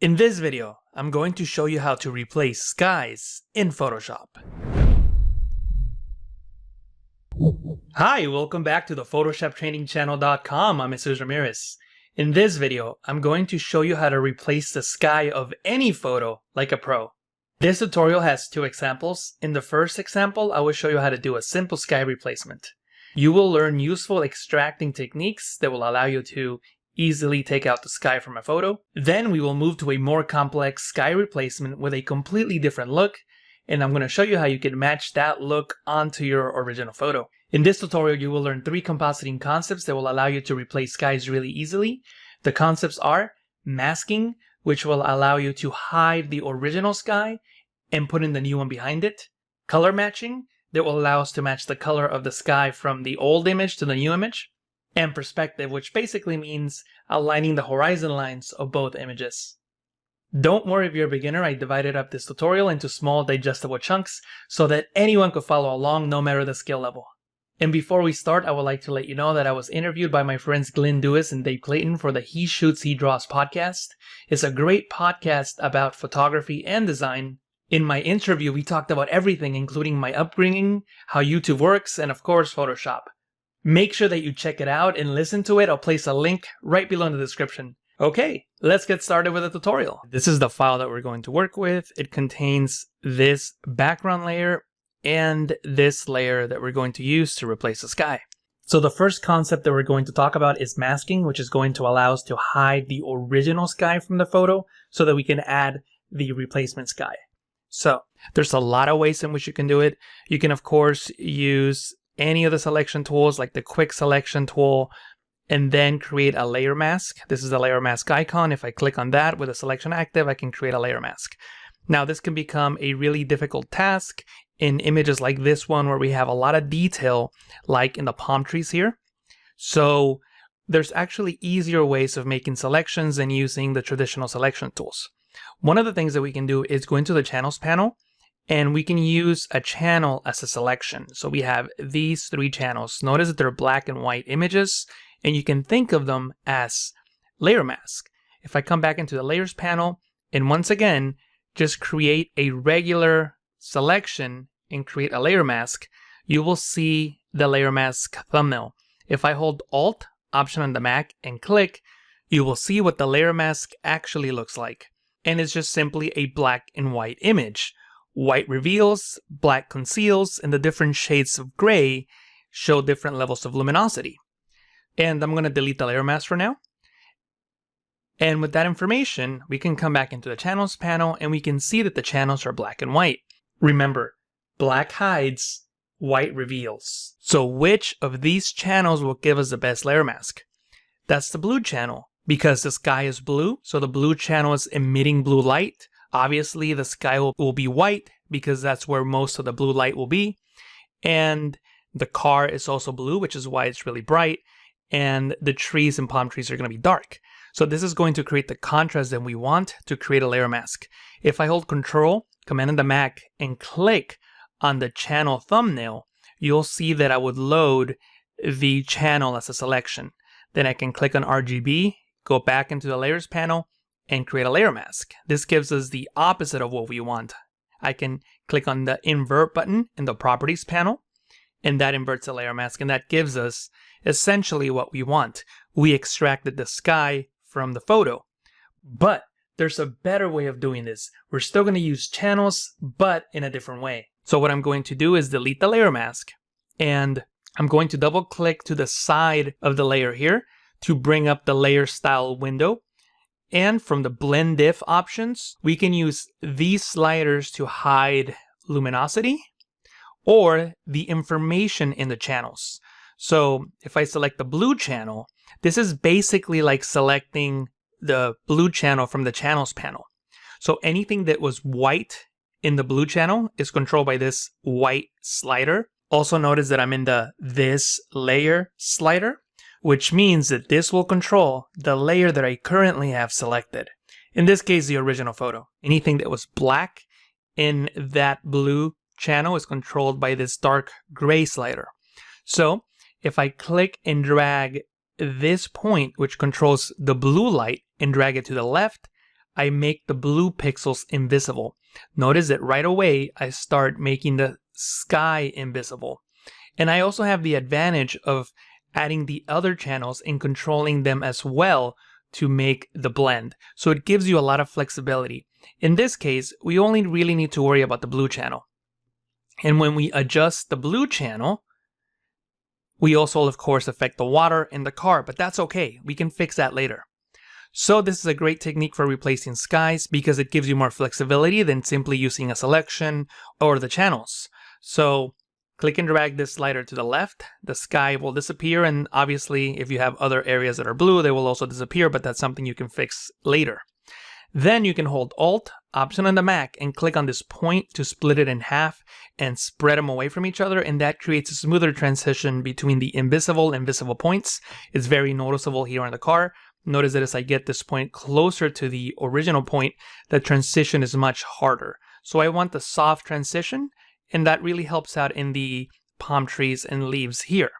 In this video, I'm going to show you how to replace skies in Photoshop. Hi, welcome back to the PhotoshopTrainingChannel.com. I'm Jesus Ramirez. In this video, I'm going to show you how to replace the sky of any photo like a pro. This tutorial has two examples. In the first example, I will show you how to do a simple sky replacement. You will learn useful extracting techniques that will allow you to easily take out the sky from a photo. Then we will move to a more complex sky replacement with a completely different look, and I'm going to show you how you can match that look onto your original photo. In this tutorial, you will learn 3 compositing concepts that will allow you to replace skies really easily. The concepts are masking, which will allow you to hide the original sky and put in the new one behind it. Color matching, that will allow us to match the color of the sky from the old image to the new image. And perspective, which basically means aligning the horizon lines of both images. Don't worry if you're a beginner, I divided up this tutorial into small digestible chunks so that anyone could follow along no matter the skill level. And before we start, I would like to let you know that I was interviewed by my friends Glenn Dewis and Dave Clayton for the He Shoots, He Draws podcast. It's a great podcast about photography and design. In my interview, we talked about everything, including my upbringing, how YouTube works, and of course, Photoshop. Make sure that you check it out and listen to it. I'll place a link right below in the description. Okay, let's get started with the tutorial. This is the file that we're going to work with. It contains this background layer and this layer that we're going to use to replace the sky. So the first concept that we're going to talk about is masking, which is going to allow us to hide the original sky from the photo so that we can add the replacement sky. So there's a lot of ways in which you can do it. You can, of course, use any of the selection tools like the quick selection tool and then create a layer mask. This is the layer mask icon. If I click on that with a selection active, I can create a layer mask. Now this can become a really difficult task in images like this one where we have a lot of detail like in the palm trees here. So there's actually easier ways of making selections than using the traditional selection tools. One of the things that we can do is go into the channels panel and we can use a channel as a selection. So we have these 3 channels. Notice that they're black and white images, and you can think of them as layer mask. If I come back into the layers panel, and once again, just create a regular selection and create a layer mask, you will see the layer mask thumbnail. If I hold Alt, Option on the Mac, and click, you will see what the layer mask actually looks like. And it's just simply a black and white image. White reveals, black conceals, and the different shades of gray show different levels of luminosity. And I'm going to delete the layer mask for now. And with that information, we can come back into the channels panel and we can see that the channels are black and white. Remember, black hides, white reveals. So which of these channels will give us the best layer mask? That's the blue channel, because the sky is blue, so the blue channel is emitting blue light. Obviously, the sky will be white because that's where most of the blue light will be. And the car is also blue, which is why it's really bright. And the trees and palm trees are going to be dark. So this is going to create the contrast that we want to create a layer mask. If I hold Control, Command on the Mac, and click on the channel thumbnail, you'll see that I would load the channel as a selection. Then I can click on RGB, go back into the layers panel, and create a layer mask. This gives us the opposite of what we want. I can click on the invert button in the properties panel, and that inverts the layer mask, and that gives us essentially what we want. We extracted the sky from the photo. But there's a better way of doing this. We're still going to use channels, but in a different way. So what I'm going to do is delete the layer mask, and I'm going to double click to the side of the layer here to bring up the layer style window. And from the blend diff options, we can use these sliders to hide luminosity or the information in the channels. So if I select the blue channel, this is basically like selecting the blue channel from the channels panel. So anything that was white in the blue channel is controlled by this white slider. Also notice that I'm in the this layer slider, which means that this will control the layer that I currently have selected. In this case, the original photo. Anything that was black in that blue channel is controlled by this dark gray slider. So if I click and drag this point, which controls the blue light, and drag it to the left, I make the blue pixels invisible. Notice that right away, I start making the sky invisible. And I also have the advantage of adding the other channels and controlling them as well to make the blend. So it gives you a lot of flexibility. In this case, we only really need to worry about the blue channel. And when we adjust the blue channel, we also, of course, affect the water in the car, but that's okay. We can fix that later. So this is a great technique for replacing skies because it gives you more flexibility than simply using a selection or the channels. So click and drag this slider to the left, the sky will disappear, and obviously if you have other areas that are blue, they will also disappear, but that's something you can fix later. Then you can hold Alt, Option on the Mac, and click on this point to split it in half and spread them away from each other, and that creates a smoother transition between the invisible and visible points. It's very noticeable here in the car. Notice that as I get this point closer to the original point, the transition is much harder. So I want the soft transition, and that really helps out in the palm trees and leaves here.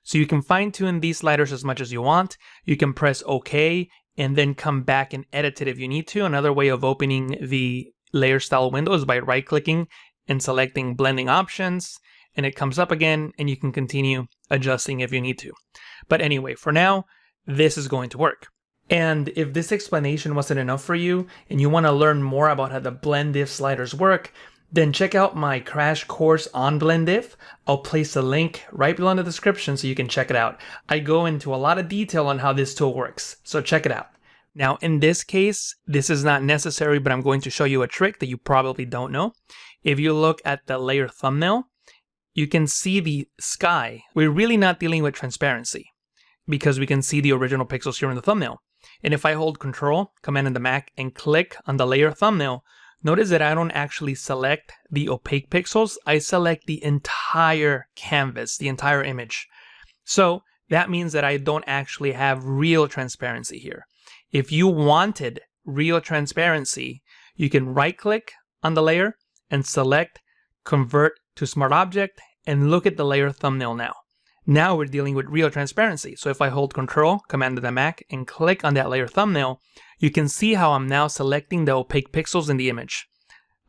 So you can fine tune these sliders as much as you want. You can press OK and then come back and edit it if you need to. Another way of opening the layer style window is by right clicking and selecting blending options, and it comes up again and you can continue adjusting if you need to. But anyway, for now, this is going to work. And if this explanation wasn't enough for you and you want to learn more about how the blend diff sliders work, then check out my crash course on blend diff. I'll place a link right below in the description so you can check it out. I go into a lot of detail on how this tool works, so check it out. Now in this case, this is not necessary, but I'm going to show you a trick that you probably don't know. If you look at the layer thumbnail, you can see the sky. We're really not dealing with transparency because we can see the original pixels here in the thumbnail. And if I hold Control, Command on the Mac, and click on the layer thumbnail, notice that I don't actually select the opaque pixels. I select the entire canvas, the entire image. So that means that I don't actually have real transparency here. If you wanted real transparency, you can right-click on the layer and select Convert to Smart Object and look at the layer thumbnail now. Now we're dealing with real transparency. So if I hold Control, Command on the Mac, and click on that layer thumbnail, you can see how I'm now selecting the opaque pixels in the image.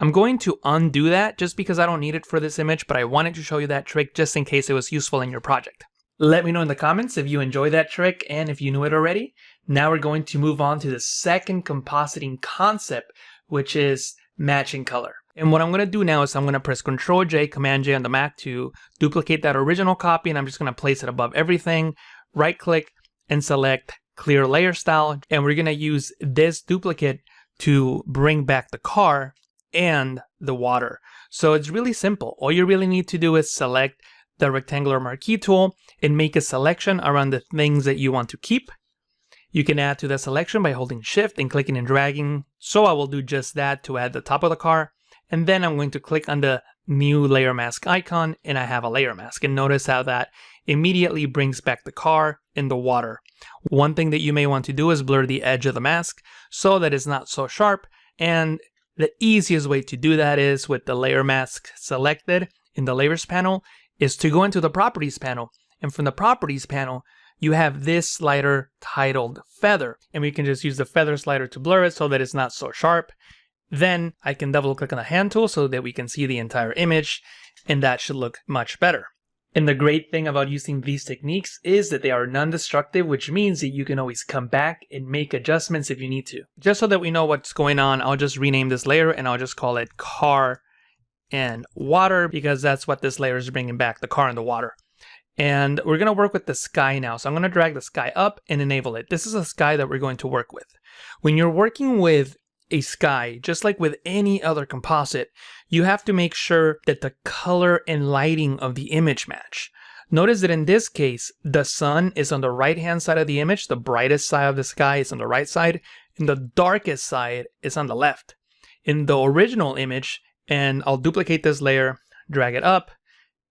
I'm going to undo that just because I don't need it for this image, but I wanted to show you that trick just in case it was useful in your project. Let me know in the comments if you enjoy that trick and if you knew it already. Now we're going to move on to the second compositing concept, which is matching color. And what I'm going to do now is I'm going to press Ctrl J, Command J on the Mac to duplicate that original copy, and I'm just going to place it above everything, right click and select Clear Layer Style, and we're going to use this duplicate to bring back the car and the water. So it's really simple. All you really need to do is select the rectangular marquee tool and make a selection around the things that you want to keep. You can add to the selection by holding Shift and clicking and dragging. So I will do just that to add the top of the car. And then I'm going to click on the new layer mask icon and I have a layer mask. And notice how that immediately brings back the car and the water. One thing that you may want to do is blur the edge of the mask so that it's not so sharp. And the easiest way to do that is with the layer mask selected in the layers panel is to go into the properties panel. And from the properties panel, you have this slider titled feather. And we can just use the feather slider to blur it so that it's not so sharp. Then I can double click on the hand tool so that we can see the entire image, and that should look much better. And the great thing about using these techniques is that they are non-destructive, which means that you can always come back and make adjustments if you need to. Just so that we know what's going on, I'll just rename this layer and I'll just call it car and water because that's what this layer is bringing back, the car and the water. And we're going to work with the sky now. So I'm going to drag the sky up and enable it. This is a sky that we're going to work with. When you're working with a sky, just like with any other composite, you have to make sure that the color and lighting of the image match. Notice that in this case, the sun is on the right-hand side of the image, the brightest side of the sky is on the right side, and the darkest side is on the left. In the original image, and I'll duplicate this layer, drag it up,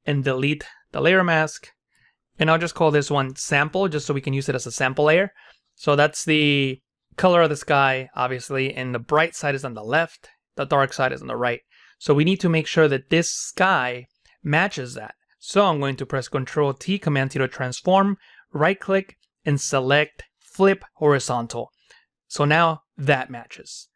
and delete the layer mask, and I'll just call this one sample, just so we can use it as a sample layer. So that's the color of the sky, obviously, and the bright side is on the left, the dark side is on the right. So we need to make sure that this sky matches that. So I'm going to press Ctrl T, Command T to transform, right click, and select Flip Horizontal. So now that matches.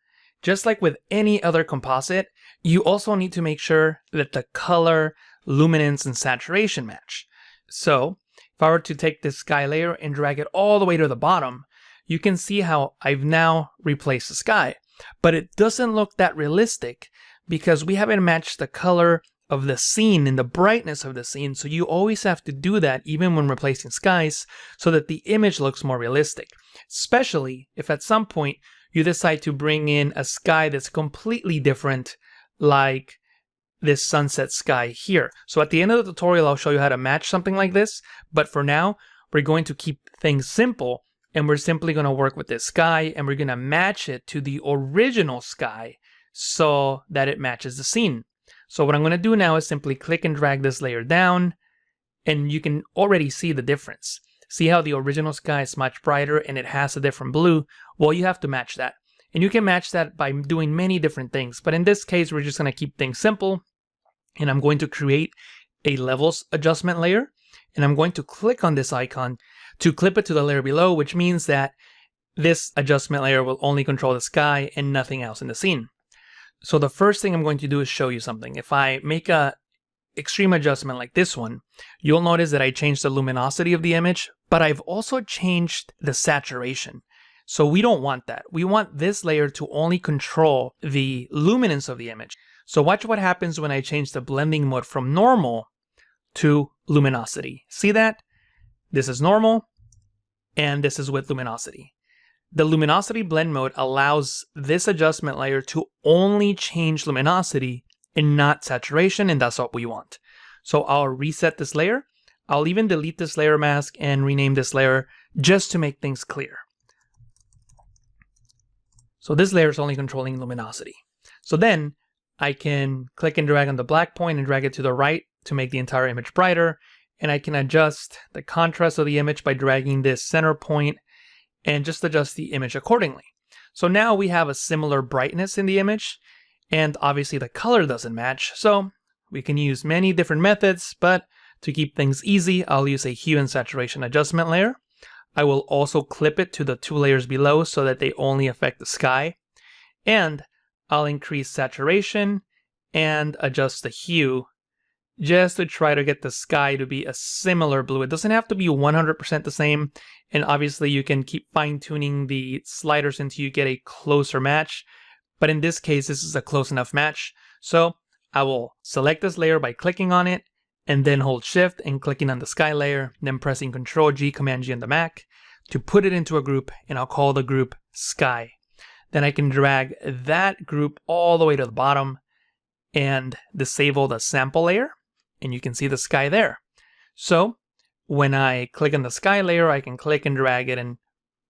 Just like with any other composite, you also need to make sure that the color, luminance, and saturation match. So if I were to take this sky layer and drag it all the way to the bottom, you can see how I've now replaced the sky. But it doesn't look that realistic because we haven't matched the color of the scene and the brightness of the scene. So you always have to do that even when replacing skies so that the image looks more realistic, especially if at some point you decide to bring in a sky that's completely different, like this sunset sky here. So at the end of the tutorial, I'll show you how to match something like this. But for now, we're going to keep things simple, and we're simply going to work with this sky, and we're going to match it to the original sky so that it matches the scene. So what I'm going to do now is simply click and drag this layer down, and you can already see the difference. See how the original sky is much brighter and it has a different blue? Well, you have to match that. And you can match that by doing many different things. But in this case, we're just going to keep things simple. And I'm going to create a levels adjustment layer. And I'm going to click on this icon to clip it to the layer below, which means that this adjustment layer will only control the sky and nothing else in the scene. So the first thing I'm going to do is show you something. If I make a extreme adjustment like this one, you'll notice that I changed the luminosity of the image, but I've also changed the saturation. So we don't want that. We want this layer to only control the luminance of the image. So watch what happens when I change the blending mode from normal to luminosity. See that? This is normal, and this is with luminosity. The luminosity blend mode allows this adjustment layer to only change luminosity and not saturation, and that's what we want. So I'll reset this layer. I'll even delete this layer mask and rename this layer just to make things clear. So this layer is only controlling luminosity. So then I can click and drag on the black point and drag it to the right to make the entire image brighter. And I can adjust the contrast of the image by dragging this center point and just adjust the image accordingly. So now we have a similar brightness in the image, and obviously the color doesn't match. So we can use many different methods, but to keep things easy, I'll use a hue and saturation adjustment layer. I will also clip it to the two layers below so that they only affect the sky. And I'll increase saturation and adjust the hue just to try to get the sky to be a similar blue. It doesn't have to be 100% the same. And obviously you can keep fine-tuning the sliders until you get a closer match. But in this case, this is a close enough match. So I will select this layer by clicking on it and then hold Shift and clicking on the sky layer, then pressing Control G, Command G on the Mac to put it into a group, and I'll call the group Sky. Then I can drag that group all the way to the bottom and disable the sample layer, and you can see the sky there. So when I click on the sky layer, I can click and drag it and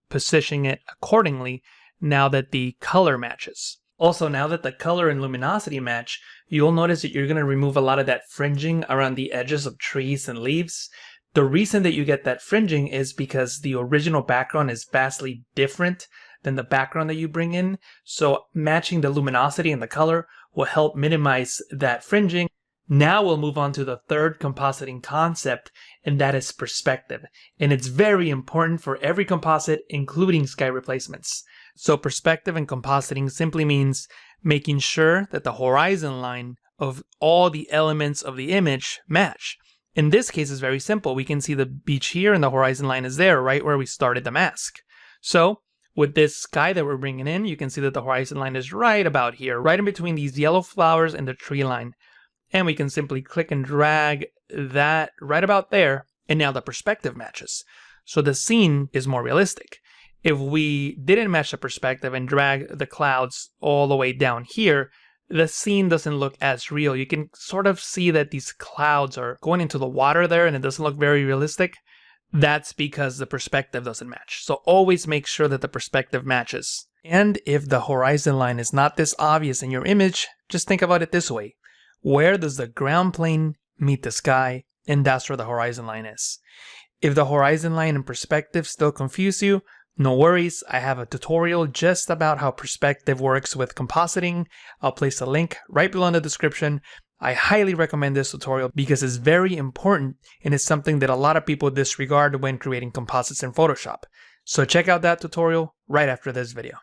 position it accordingly now that the color matches. Also, now that the color and luminosity match, you'll notice that you're going to remove a lot of that fringing around the edges of trees and leaves. The reason that you get that fringing is because the original background is vastly different than the background that you bring in. So matching the luminosity and the color will help minimize that fringing. Now we'll move on to the third compositing concept, and that is perspective. And it's very important for every composite, including sky replacements. So perspective in compositing simply means making sure that the horizon line of all the elements of the image match. In this case, it's very simple. We can see the beach here and the horizon line is there, right where we started the mask. So with this sky that we're bringing in, you can see that the horizon line is right about here, right in between these yellow flowers and the tree line. And we can simply click and drag that right about there, and now the perspective matches. So the scene is more realistic. If we didn't match the perspective and drag the clouds all the way down here, the scene doesn't look as real. You can sort of see that these clouds are going into the water there and it doesn't look very realistic. That's because the perspective doesn't match. So always make sure that the perspective matches. And if the horizon line is not this obvious in your image, just think about it this way. Where does the ground plane meet the sky? And that's where the horizon line is. If the horizon line and perspective still confuse you, no worries, I have a tutorial just about how perspective works with compositing. I'll place a link right below in the description. I highly recommend this tutorial because it's very important and it's something that a lot of people disregard when creating composites in Photoshop. So check out that tutorial right after this video.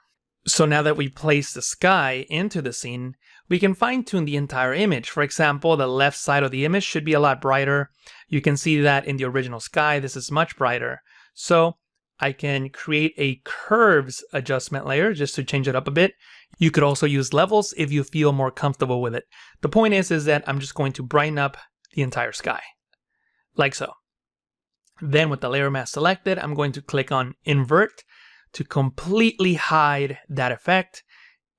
So now that we place the sky into the scene, we can fine-tune the entire image. For example, the left side of the image should be a lot brighter. You can see that in the original sky, this is much brighter. So I can create a curves adjustment layer just to change it up a bit. You could also use levels if you feel more comfortable with it. The point is that I'm just going to brighten up the entire sky, like so. Then with the layer mask selected, I'm going to click on invert to completely hide that effect.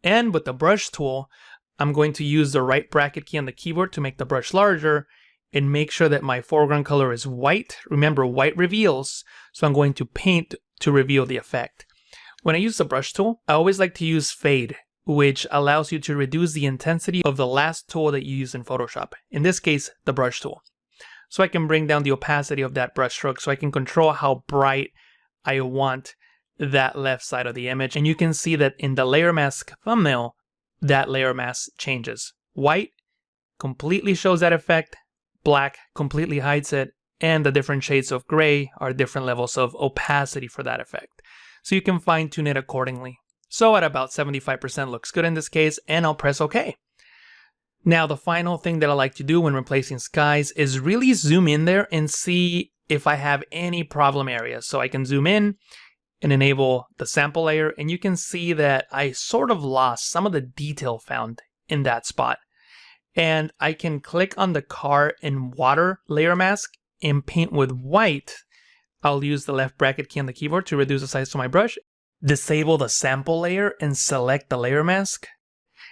And with the brush tool, I'm going to use the right bracket key on the keyboard to make the brush larger and make sure that my foreground color is white. Remember, white reveals, so I'm going to paint to reveal the effect. When I use the brush tool, I always like to use fade, which allows you to reduce the intensity of the last tool that you use in Photoshop. In this case, the brush tool. So I can bring down the opacity of that brush stroke so I can control how bright I want that left side of the image. And you can see that in the layer mask thumbnail, that layer mask changes. White completely shows that effect, black completely hides it, and the different shades of gray are different levels of opacity for that effect. So you can fine tune it accordingly. So at about 75% looks good in this case, and I'll press OK. Now the final thing that I like to do when replacing skies is really zoom in there and see if I have any problem areas. So I can zoom in and enable the sample layer, and you can see that I sort of lost some of the detail found in that spot. And I can click on the car and water layer mask and paint with white. I'll use the left bracket key on the keyboard to reduce the size of my brush, disable the sample layer and select the layer mask.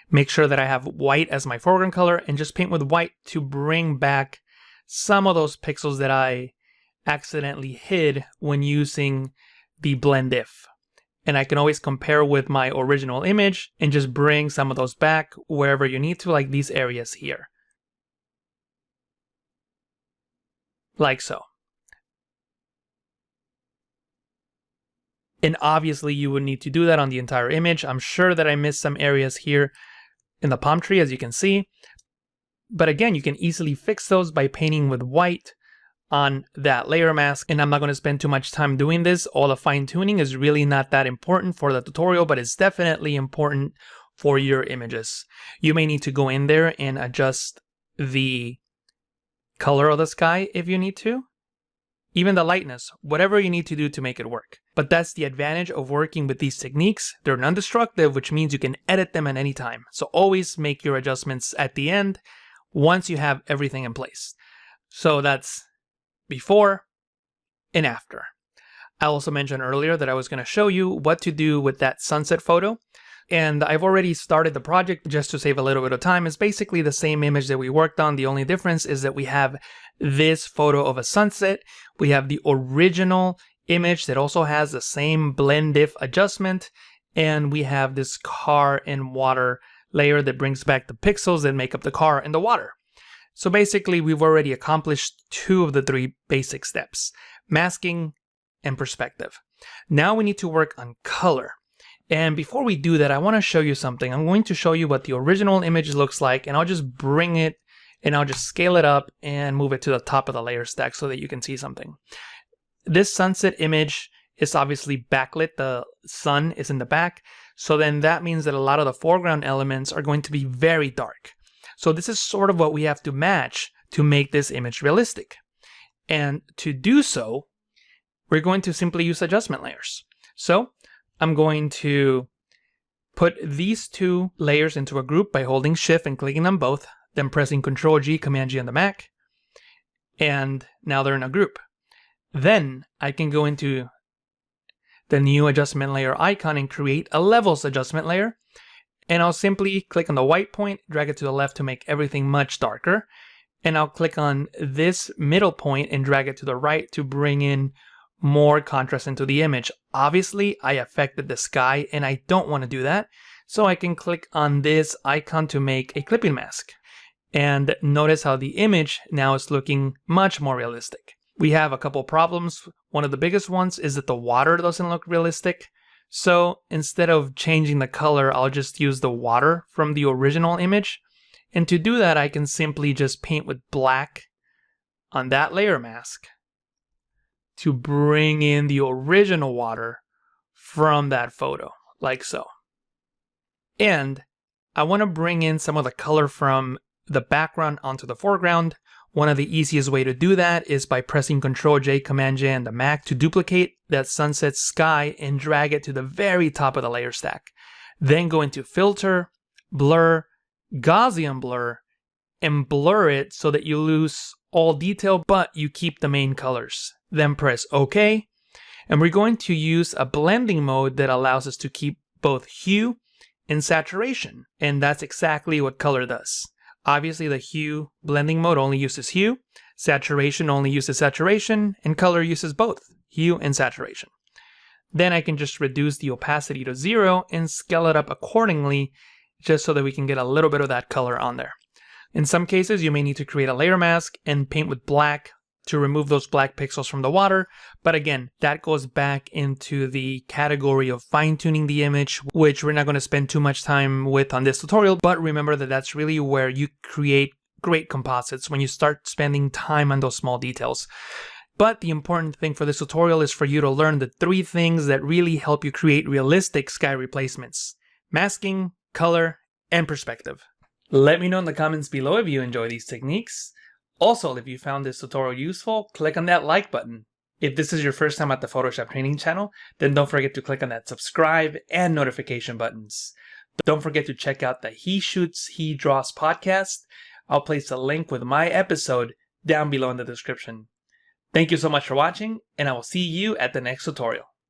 Make sure that I have white as my foreground color and just paint with white to bring back some of those pixels that I accidentally hid when using the blend if. And I can always compare with my original image and just bring some of those back wherever you need to, like these areas here. Like so. And obviously you would need to do that on the entire image. I'm sure that I missed some areas here in the palm tree, as you can see. But again, you can easily fix those by painting with white on that layer mask, and I'm not going to spend too much time doing this. All the fine tuning is really not that important for the tutorial, but it's definitely important for your images. You may need to go in there and adjust the color of the sky if you need to, even the lightness, whatever you need to do to make it work. But that's the advantage of working with these techniques. They're non-destructive, which means you can edit them at any time. So always make your adjustments at the end once you have everything in place. So that's before and after. I also mentioned earlier that I was going to show you what to do with that sunset photo. And I've already started the project just to save a little bit of time. It's basically the same image that we worked on. The only difference is that we have this photo of a sunset. We have the original image that also has the same blend if adjustment. And we have this car and water layer that brings back the pixels that make up the car and the water. So basically, we've already accomplished 2 of the 3 basic steps, masking and perspective. Now we need to work on color. And before we do that, I want to show you something. I'm going to show you what the original image looks like, and I'll just bring it and I'll just scale it up and move it to the top of the layer stack so that you can see something. This sunset image is obviously backlit. The sun is in the back. So then that means that a lot of the foreground elements are going to be very dark. So this is sort of what we have to match to make this image realistic. And to do so, we're going to simply use adjustment layers. So I'm going to put these 2 layers into a group by holding Shift and clicking on both, then pressing Ctrl G, Command G on the Mac. And now they're in a group. Then I can go into the new adjustment layer icon and create a levels adjustment layer. And I'll simply click on the white point, drag it to the left to make everything much darker. And I'll click on this middle point and drag it to the right to bring in more contrast into the image. Obviously, I affected the sky and I don't want to do that. So I can click on this icon to make a clipping mask. And notice how the image now is looking much more realistic. We have a couple problems. One of the biggest ones is that the water doesn't look realistic. So instead of changing the color, I'll just use the water from the original image. And to do that, I can simply just paint with black on that layer mask to bring in the original water from that photo, like so. And I want to bring in some of the color from the background onto the foreground. One of the easiest way to do that is by pressing Ctrl-J, Command-J on the Mac to duplicate that sunset sky and drag it to the very top of the layer stack. Then go into Filter, Blur, Gaussian Blur, and blur it so that you lose all detail, but you keep the main colors. Then press OK. And we're going to use a blending mode that allows us to keep both hue and saturation. And that's exactly what color does. Obviously, the hue blending mode only uses hue, saturation only uses saturation, and color uses both hue and saturation. Then I can just reduce the opacity to 0 and scale it up accordingly, just so that we can get a little bit of that color on there. In some cases, you may need to create a layer mask and paint with black to remove those black pixels from the water. But again, that goes back into the category of fine-tuning the image, which we're not going to spend too much time with on this tutorial. But remember that that's really where you create great composites, when you start spending time on those small details. But the important thing for this tutorial is for you to learn the 3 things that really help you create realistic sky replacements: masking, color, and perspective. Let me know in the comments below if you enjoy these techniques. Also, if you found this tutorial useful, click on that like button. If this is your first time at the Photoshop training channel, then don't forget to click on that subscribe and notification buttons. Don't forget to check out the He Shoots, He Draws podcast. I'll place a link with my episode down below in the description. Thank you so much for watching, and I will see you at the next tutorial.